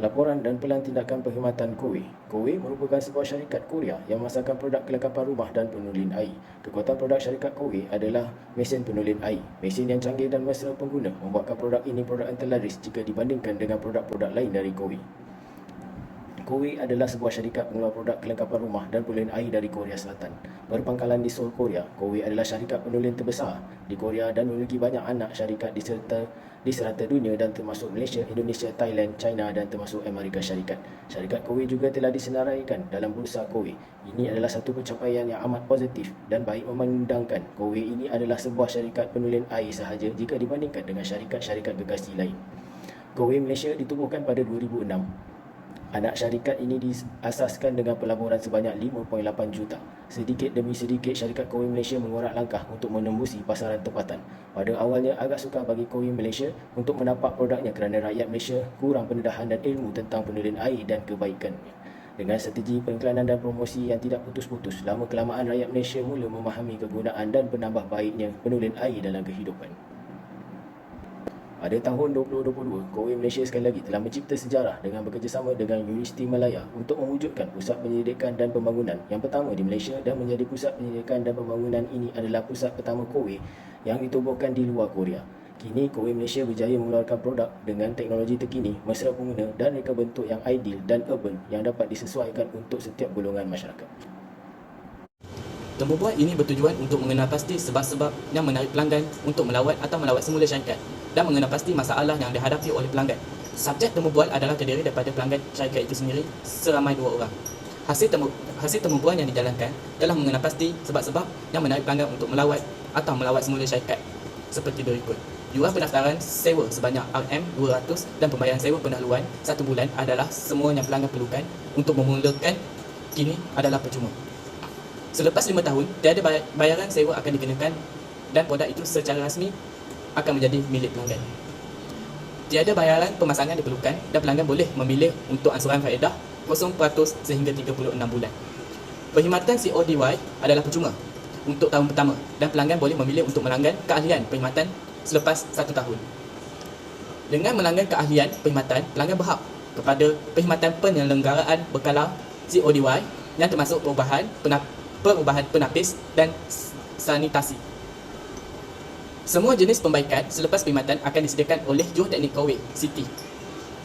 Laporan dan Pelan Tindakan Perkhidmatan KOWE. KOWE merupakan sebuah syarikat Korea yang memasarkan produk kelengkapan rumah dan penulin air. Kekuatan produk syarikat KOWE adalah mesin penulin air. Mesin yang canggih dan mesra pengguna membuatkan produk ini produk yang terlaris jika dibandingkan dengan produk-produk lain dari KOWE. KOWE adalah sebuah syarikat pengeluar produk kelengkapan rumah dan penulin air dari Korea Selatan. Berpangkalan di Seoul, Korea, KOWE adalah syarikat penulin terbesar di Korea dan memiliki banyak anak syarikat di serata dunia dan termasuk Malaysia, Indonesia, Thailand, China dan termasuk Amerika Syarikat. Syarikat KOWE juga telah disenaraikan dalam bursa KOWE. Ini adalah satu pencapaian yang amat positif dan baik memandangkan KOWE ini adalah sebuah syarikat penulin air sahaja jika dibandingkan dengan syarikat-syarikat gergasi lain. KOWE Malaysia ditubuhkan pada 2006. Anak syarikat ini diasaskan dengan pelaburan sebanyak 5.8 juta. Sedikit demi sedikit, syarikat KOWE Malaysia mengorak langkah untuk menembusi pasaran tempatan. Pada awalnya agak sukar bagi KOWE Malaysia untuk menapak produknya kerana rakyat Malaysia kurang pendedahan dan ilmu tentang penulin air dan kebaikannya. Dengan strategi pengiklanan dan promosi yang tidak putus-putus, lama-kelamaan rakyat Malaysia mula memahami kegunaan dan penambah baiknya penulin air dalam kehidupan. Pada tahun 2022, KOWE Malaysia sekali lagi telah mencipta sejarah dengan bekerjasama dengan Universiti Malaya untuk mewujudkan pusat penyelidikan dan pembangunan yang pertama di Malaysia, dan menjadi pusat penyelidikan dan pembangunan ini adalah pusat pertama KOWE yang ditubuhkan di luar Korea. Kini KOWE Malaysia berjaya mengeluarkan produk dengan teknologi terkini, mesra pengguna dan reka bentuk yang ideal dan urban yang dapat disesuaikan untuk setiap golongan masyarakat. Temu bual ini bertujuan untuk mengenal pasti sebab-sebab yang menarik pelanggan untuk melawat atau melawat semula syarikat dan mengenal pasti masalah yang dihadapi oleh pelanggan. Subjek temu bual adalah terdiri daripada pelanggan syarikat itu sendiri seramai 2 orang. Hasil temu bual yang dijalankan telah mengenal pasti sebab-sebab yang menarik pelanggan untuk melawat atau melawat semula syarikat seperti berikut. Yuran pendaftaran sewa sebanyak RM200 dan pembayaran sewa pendahuluan 1 bulan adalah semua yang pelanggan perlukan untuk memulakan kini adalah percuma. Selepas 5 tahun, tiada bayaran sewa akan dikenakan dan produk itu secara rasmi akan menjadi milik pelanggan. Tiada bayaran pemasangan diperlukan dan pelanggan boleh memilih untuk ansuran faedah 0% sehingga 36 bulan. Perkhidmatan CODY adalah percuma untuk tahun pertama dan pelanggan boleh memilih untuk melanggan keahlian perkhidmatan selepas 1 tahun. Dengan melanggan keahlian perkhidmatan, pelanggan berhak kepada perkhidmatan penyelenggaraan berkala CODY yang termasuk perubahan penapis dan sanitasi. Semua jenis pembaikan selepas perkhidmatan akan disediakan oleh Juruteknik KOWE City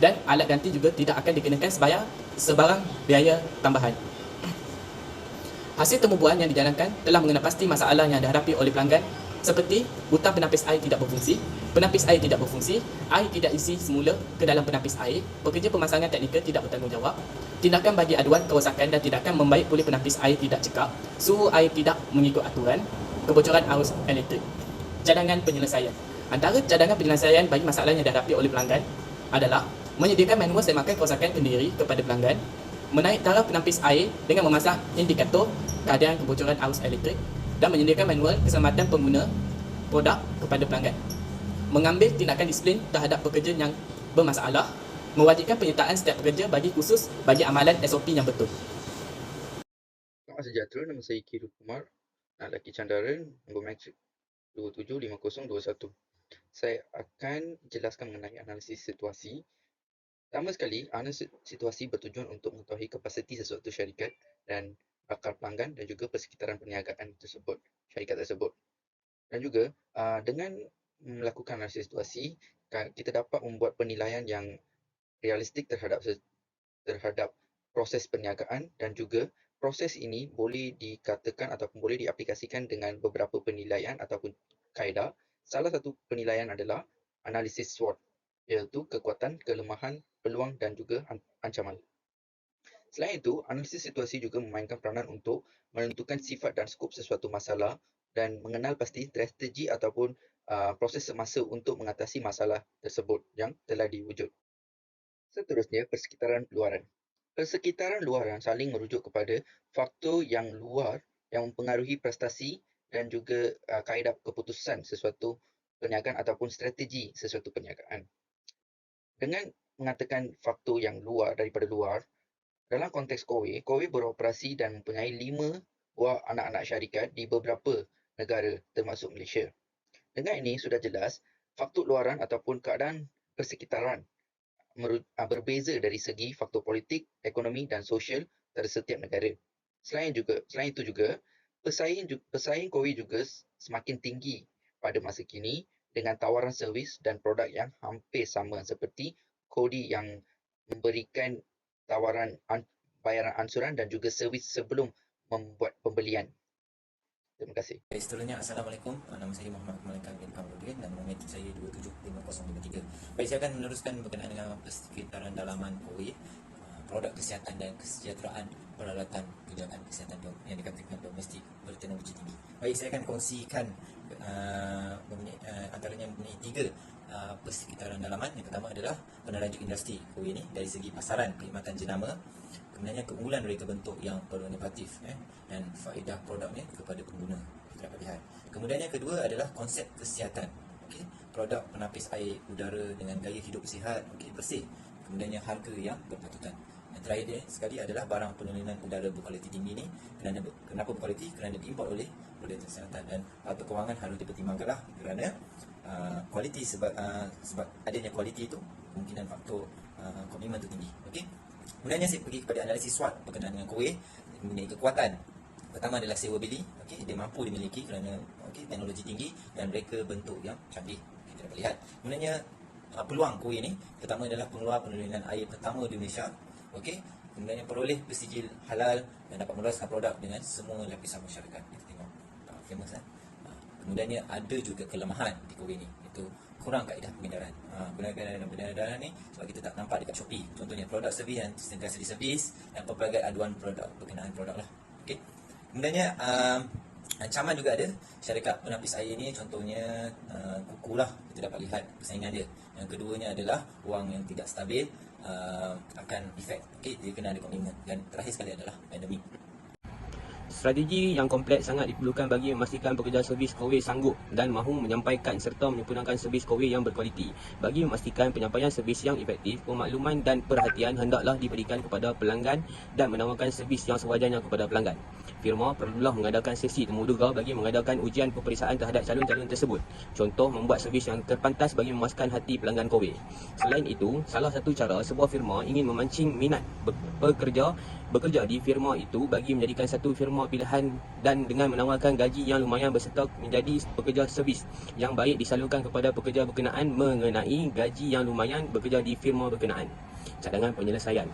dan alat ganti juga tidak akan dikenakan sebarang biaya tambahan. Hasil temu bual yang dijalankan telah mengenal pasti masalah yang dihadapi oleh pelanggan seperti butang penapis air tidak berfungsi, penapis air tidak berfungsi, air tidak isi semula ke dalam penapis air, pekerja pemasangan teknikal tidak bertanggungjawab, tindakan bagi aduan kerosakan dan tindakan membaik pulih penapis air tidak cekap, suhu air tidak mengikut aturan, kebocoran arus elektrik. Cadangan penyelesaian. Antara cadangan penyelesaian bagi masalah yang dihadapi oleh pelanggan adalah menyediakan manual semakan kerosakan kendiri kepada pelanggan, menaik taraf penapis air dengan memasang indikator keadaan kebocoran arus elektrik, dan menyediakan manual keselamatan pengguna produk kepada pelanggan. Mengambil tindakan disiplin terhadap pekerja yang bermasalah, mewajibkan penyertaan setiap pekerja bagi khusus bagi amalan SOP yang betul. Selamat sejahtera, nama saya Kiru Kumar, lelaki Candaran, nombor matrik 275021. Saya akan jelaskan mengenai analisis situasi. Pertama sekali, analisis situasi bertujuan untuk mengetahui kapasiti sesuatu syarikat dan bakal pelanggan dan juga persekitaran perniagaan tersebut, syarikat tersebut. Dan juga dengan melakukan analisis situasi, kita dapat membuat penilaian yang realistik terhadap proses perniagaan, dan juga proses ini boleh dikatakan ataupun boleh diaplikasikan dengan beberapa penilaian ataupun kaedah. Salah satu penilaian adalah analisis SWOT, iaitu kekuatan, kelemahan, peluang dan juga ancaman. Selain itu, analisis situasi juga memainkan peranan untuk menentukan sifat dan skop sesuatu masalah dan mengenal pasti strategi ataupun proses semasa untuk mengatasi masalah tersebut yang telah diwujud. Seterusnya, persekitaran luaran. Persekitaran luaran saling merujuk kepada faktor yang luar yang mempengaruhi prestasi dan juga kaedah keputusan sesuatu perniagaan ataupun strategi sesuatu perniagaan. Dengan mengatakan faktor yang luar daripada luar, dalam konteks KOWE, KOWE beroperasi dan mempunyai 5 buah anak-anak syarikat di beberapa negara termasuk Malaysia. Dengan ini sudah jelas, faktor luaran ataupun keadaan persekitaran berbeza dari segi faktor politik, ekonomi dan sosial pada setiap negara. Selain itu juga, pesaing KOI juga semakin tinggi pada masa kini dengan tawaran servis dan produk yang hampir sama seperti Kodi yang memberikan tawaran bayaran ansuran dan juga servis sebelum membuat pembelian. Terima kasih. Baik, seterusnya, Assalamualaikum. Nama saya Muhammad Malaikat bin Kamrudin dan nombor meter saya 275053. Baik, saya akan meneruskan berkenaan dengan persekitaran dalaman KOI, produk kesihatan dan kesejahteraan peralatan kejagaan kesihatan yang dikatakan domestik berteknologi tinggi. Baik, saya akan kongsikan antaranya mengenai 3 persekitaran dalaman. Yang pertama adalah peneranjuk industri KOI ini dari segi pasaran, perkhidmatan jenama, kemudiannya keunggulan mereka bentuk yang pelunatif dan faedah produknya kepada pengguna. Kita dapat lihat. Kemudian yang kedua adalah konsep kesihatan. Okey, produk penapis air udara dengan gaya hidup sihat, bersih. Kemudiannya harga yang berpatutan. Yang terakhir sekali adalah barang penyalinan udara berkualiti tinggi ni. Kenapa berkualiti? Kerana diimport oleh Badan Kesihatan dan patut kewangan harus dipertimbangkanlah kerana kualiti sebab adanya kualiti itu kemungkinan faktor komitmen itu tinggi. Okey. Kemudiannya saya pergi kepada analisis SWOT berkenaan dengan KOI mengenai kekuatan. Pertama adalah sewa beli, dia mampu dimiliki kerana teknologi tinggi dan mereka bentuk yang canggih. Kita dapat lihat. Kemudiannya peluang KOI ini, pertama adalah pengeluar penyalinan air pertama di Malaysia. Kemudiannya peroleh bersijil halal dan dapat meluaskan produk dengan semua lapisan masyarakat. Kita tengok famous Kemudiannya ada juga kelemahan di KOI ini, iaitu kurang kaedah pengedaran. Kaedah pengedaran ni sebab kita tak nampak dekat Shopee. Contohnya produk servis yang sentiasa diservis dan pelbagai aduan produk berkenaan produk lah. Okey. Kemudiannya ancaman juga ada. Syarikat penapis air ini contohnya kuku lah, kita dapat lihat persaingan dia. Yang keduanya adalah wang yang tidak stabil, akan efek. Dia kena ada komitmen. Dan terakhir sekali adalah pandemik. Strategi yang kompleks sangat diperlukan bagi memastikan pekerja servis KOI sanggup dan mahu menyampaikan serta menyempurnakan servis KOI yang berkualiti. Bagi memastikan penyampaian servis yang efektif, pemakluman dan perhatian hendaklah diberikan kepada pelanggan dan menawarkan servis yang sewajarnya kepada pelanggan. Firma perlulah mengadakan sesi temuduga bagi mengadakan ujian peperiksaan terhadap calon-calon tersebut. Contoh, membuat servis yang terpantas bagi memuaskan hati pelanggan KOI. Selain itu, salah satu cara sebuah firma ingin memancing minat bekerja di firma itu bagi menjadikan satu firma pilihan dan dengan menawarkan gaji yang lumayan berserta menjadi pekerja servis yang baik disalurkan kepada pekerja berkenaan mengenai gaji yang lumayan bekerja di firma berkenaan. Cadangan penyelesaian.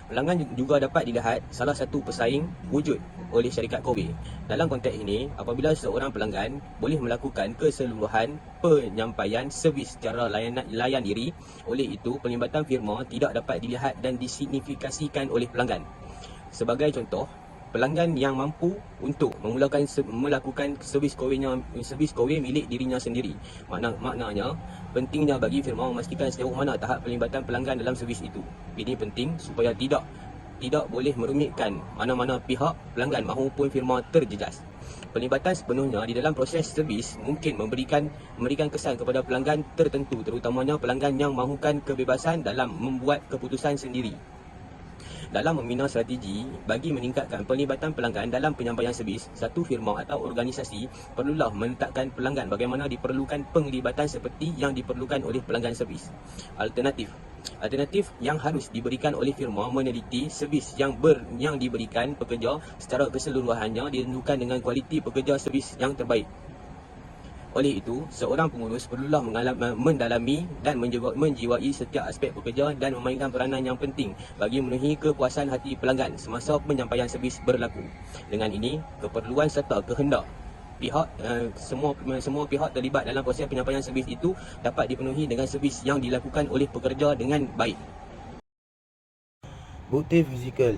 Pelanggan juga dapat dilihat salah satu pesaing wujud oleh syarikat KOI. Dalam konteks ini, apabila seorang pelanggan boleh melakukan keseluruhan penyampaian servis secara layan diri, oleh itu pelibatan firma tidak dapat dilihat dan disignifikasikan oleh pelanggan. Sebagai contoh, pelanggan yang mampu untuk melakukan servis KOI milik dirinya sendiri. Maknanya, pentingnya bagi firma memastikan sejauh mana tahap pelibatan pelanggan dalam servis itu. Ini penting supaya tidak boleh merumitkan mana-mana pihak, pelanggan maupun firma terjejas. Pelibatan sepenuhnya di dalam proses servis mungkin memberikan kesan kepada pelanggan tertentu, terutamanya pelanggan yang mahukan kebebasan dalam membuat keputusan sendiri. Dalam membina strategi bagi meningkatkan pelibatan pelanggan dalam penyampaian servis, satu firma atau organisasi perlulah menetapkan pelanggan bagaimana diperlukan penglibatan seperti yang diperlukan oleh pelanggan servis. Alternatif yang harus diberikan oleh firma meneliti servis yang diberikan pekerja secara keseluruhannya ditentukan dengan kualiti pekerja servis yang terbaik. Oleh itu, seorang pengurus perlulah mendalami dan menjiwai setiap aspek pekerja dan memainkan peranan yang penting bagi memenuhi kepuasan hati pelanggan semasa penyampaian servis berlaku. Dengan ini, keperluan serta kehendak semua pihak terlibat dalam proses penyampaian servis itu dapat dipenuhi dengan servis yang dilakukan oleh pekerja dengan baik. Bukti fizikal.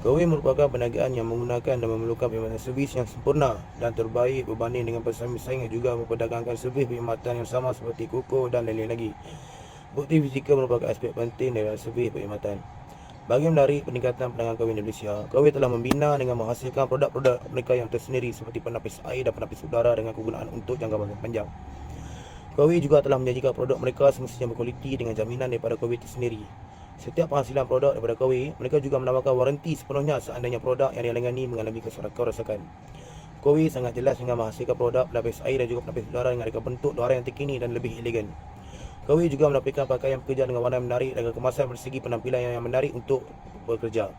KOI merupakan perniagaan yang menggunakan dan memerlukan perkhidmatan servis yang sempurna dan terbaik berbanding dengan pesaing yang juga memperdagangkan servis perkhidmatan yang sama seperti kukuh dan lain-lain lagi. Bukti fizikal merupakan aspek penting dalam servis perkhidmatan. Bagi menarik peningkatan perdagangan KOI Indonesia, KOI telah membina dengan menghasilkan produk-produk mereka yang tersendiri seperti penapis air dan penapis udara dengan kegunaan untuk jangka masa panjang. KOI juga telah menjanjikan produk mereka semestinya berkualiti dengan jaminan daripada KOI tersendiri. Setiap penghasilan produk daripada KOI, mereka juga menawarkan waranti sepenuhnya seandainya produk yang dilangani mengalami kerosakan. KOI sangat jelas dengan menghasilkan produk penapis air dan juga penapis udara dengan bentuk luaran yang terkini dan lebih elegan. Kowe juga menampilkan pakaian pekerja dengan warna menarik dan kemasan dari segi penampilan yang menarik untuk bekerja.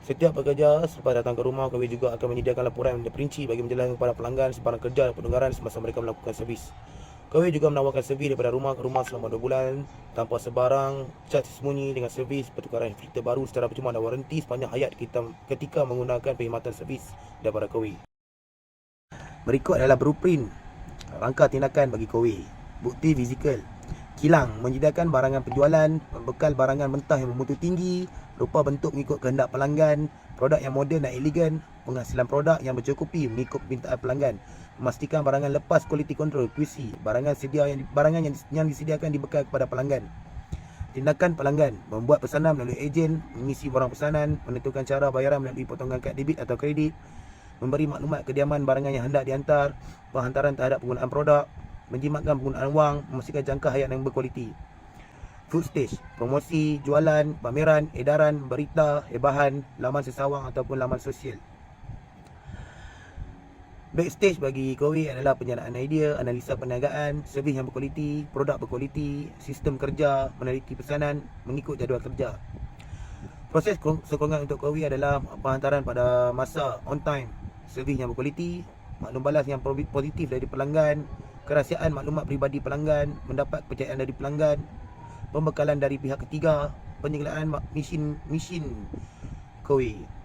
Setiap pekerja selepas datang ke rumah, Kowe juga akan menyediakan laporan yang terperinci bagi menjelaskan kepada pelanggan sebarang kerja dan pendengaran semasa mereka melakukan servis. Kowe juga menawarkan servis daripada rumah ke rumah selama 2 bulan tanpa sebarang cas sembunyi dengan servis pertukaran filter baru secara percuma dan waranti sepanjang hayat ketika menggunakan perkhidmatan servis daripada Kowe. Berikut adalah blueprint rangka tindakan bagi Kowe. Bukti fizikal. Kilang menyediakan barangan penjualan, membekal barangan mentah yang bermutu tinggi, rupa bentuk mengikut kehendak pelanggan, produk yang moden dan elegan, penghasilan produk yang mencukupi mengikut permintaan pelanggan, memastikan barangan lepas quality control QC, barangan yang disediakan dibekal kepada pelanggan. Tindakan pelanggan, membuat pesanan melalui ejen, mengisi borang pesanan, menentukan cara bayaran melalui potongan kad debit atau kredit, memberi maklumat kediaman barangan yang hendak dihantar, penghantaran terhadap penggunaan produk, menjimatkan penggunaan wang, memastikan jangka hayat yang berkualiti. Food stage, promosi, jualan, pameran, edaran, berita, hebahan, laman sesawang ataupun laman sosial. Backstage bagi Kowe adalah penyanaan idea, analisa perniagaan, servis yang berkualiti, produk berkualiti, sistem kerja, meneliti pesanan mengikut jadual kerja. Proses sokongan untuk Kowe adalah penghantaran pada masa on time, servis yang berkualiti, maklum balas yang positif dari pelanggan, kerahsiaan maklumat peribadi pelanggan, mendapat kepercayaan dari pelanggan, pembekalan dari pihak ketiga, penyediaan mesin Kowe.